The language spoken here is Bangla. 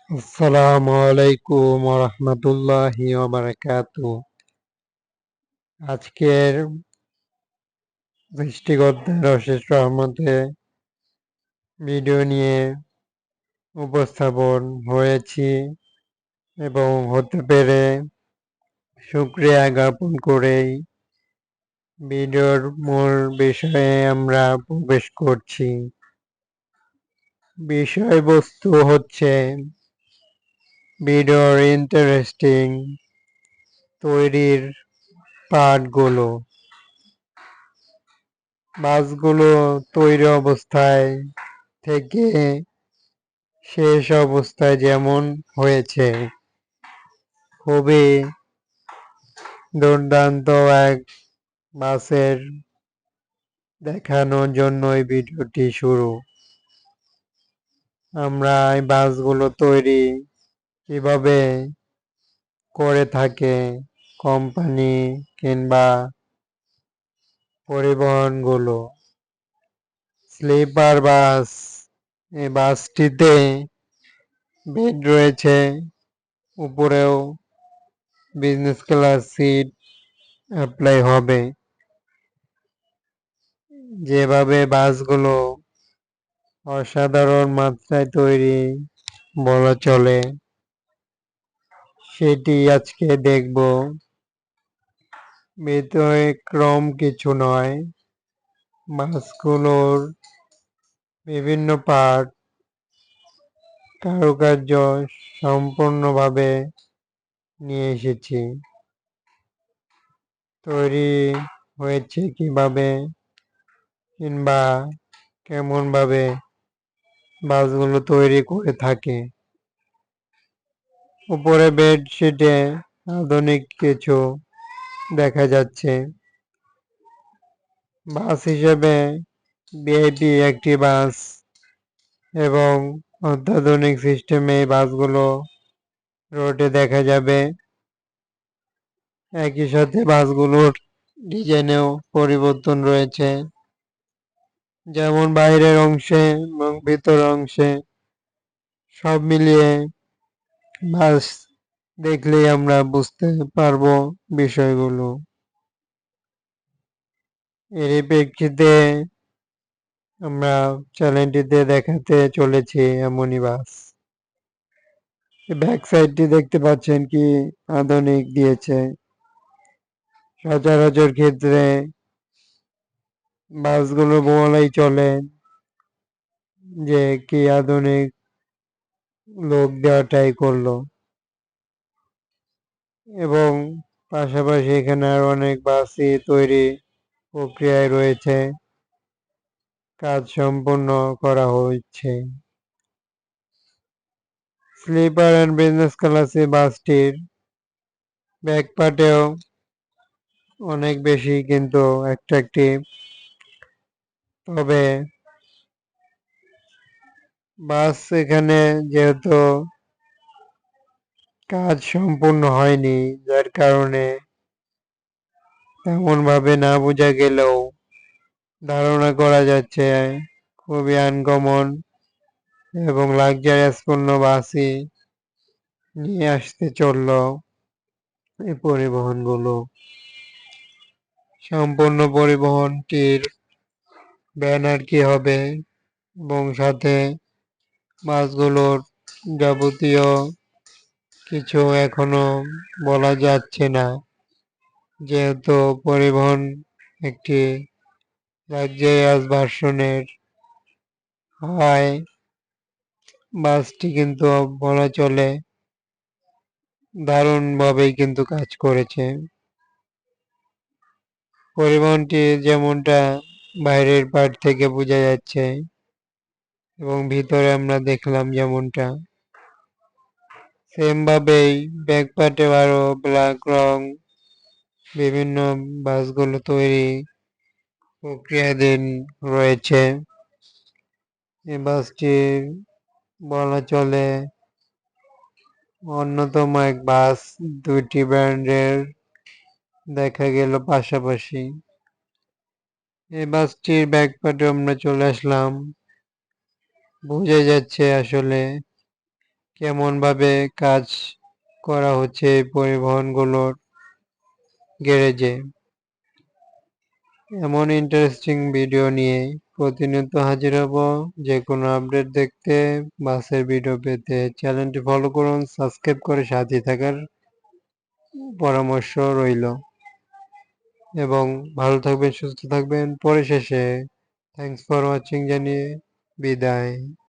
আসসালামু আলাইকুম রহমতুল্লাহি ওবারাকাতু। আজকের সৃষ্টিকর্তার অশেষ রহমতে ভিডিও নিয়ে উপস্থাপন হয়েছি এবং হতে পেরে শুকরিয়া জ্ঞাপন করেই ভিডিওর মূল বিষয়ে আমরা প্রবেশ করছি। বিষয়বস্তু হচ্ছে ভিডিওর ইন্টারেস্টিং তৈরির পার্টগুলো। মাছগুলো তৈরি অবস্থায় থেকে শেষ অবস্থায় যেমন হয়েছে, খুবই দুর্দান্ত এক মাছের দেখানোর জন্যই ভিডিওটি শুরু। আমরা এই বাসগুলো তৈরি কিভাবে করে থাকে কোম্পানি কিংবা পরিবহনগুলো। স্লিপার বাস, এই বাসটিতে বেড রয়েছে, উপরেও বিজনেস ক্লাস সিট অ্যাপ্লাই হবে। যেভাবে বাসগুলো অসাধারণ মাত্রায় তৈরি বলা চলে, সেটি আজকে দেখব। ব্যতিক্রম কিছু নয়, বাসগুলোর বিভিন্ন পার্ট কারুকার্য সম্পূর্ণভাবে নিয়ে এসেছি। তৈরি হয়েছে কিভাবে কিংবা কেমনভাবে বাসগুলো তৈরি করে থাকে। উপরে বেডশিটে আধুনিক কিছু দেখা যাচ্ছে। বাস হিসেবে ভিআইপি একটি বাস এবং অত্যাধুনিক সিস্টেমে এই বাসগুলো রোডে দেখা যাবে। একই সাথে বাসগুলোর ডিজাইনেও পরিবর্তন রয়েছে, যেমন বাইরের অংশে এবং ভিতর অংশে সব মিলিয়ে বাস দেখলেই আমরা বুঝতে পারবো বিষয়গুলো। এরই প্রেক্ষিতে আমরা চ্যানেলটিতে দেখাতে চলেছি এমনই বাস। ব্যাক সাইডটি দেখতে পাচ্ছেন কি আধুনিক দিয়েছে। সচরাচর ক্ষেত্রে বাসগুলো বলাই চলে যে কি আধুনিক লোক দেওয়াটাই করলো। এবং পাশাপাশি এখানে আর অনেক বাসই তৈরি প্রক্রিয়ায় রয়েছে, কাজ সম্পূর্ণ করা হচ্ছে। স্লিপার অ্যান্ড বিজনেস ক্লাসে বাসটির ব্যাক পার্টেও অনেক বেশি কিন্তু অ্যাট্রাকটিভ। তবে বাস এখানে যেহেতু কাজ সম্পূর্ণ হয়নি, যার কারণে তেমন ভাবে না বোঝা গেলেও ধারণা করা যাচ্ছে খুবই আনকমন এবং লাক্সারিয়াস পূর্ণ বাসই নিয়ে আসতে চলল এই পরিবহনগুলো। সম্পূর্ণ পরিবহনটির ব্যানার কি হবে এবং সাথে বাসগুলোর যাবতীয় কিছু এখনো বলা যাচ্ছে না, যেহেতু পরিবহন একটি লাক্সারিয়াস ভার্সনের হয়। বাসটি কিন্তু বলা চলে দারুণভাবেই কিন্তু কাজ করেছে। পরিবহনটি যেমনটা বাইরের পার্ট থেকে বোঝা যাচ্ছে এবং ভিতরে আমরা দেখলাম যেমনটা, সেম ভাবেই ব্যাক পার্টে আরো ব্ল্যাক রং বিভিন্ন বাসগুলো তৈরি প্রক্রিয়াধীন রয়েছে। এই বাসটি বলা চলে অন্যতম এক বাস, দুইটি ব্র্যান্ডের দেখা গেল পাশাপাশি। এই বাসটির ব্যাক পার্টে আমরা চলে আসলাম, বোঝা যাচ্ছে আসলে কেমনভাবে কাজ করা হচ্ছে এই পরিবহনগুলোর গ্যারেজে। এমন ইন্টারেস্টিং ভিডিও নিয়ে প্রতিনিয়ত হাজির হব। যে কোনো আপডেট দেখতে, বাসের ভিডিও পেতে চ্যানেলটি ফলো করুন, সাবস্ক্রাইব করে সাথে থাকার পরামর্শ রইল এবং ভালো থাকবেন, সুস্থ থাকবেন। পরিশেষে থ্যাঙ্কস ফর ওয়াচিং জানিয়ে বিদায়।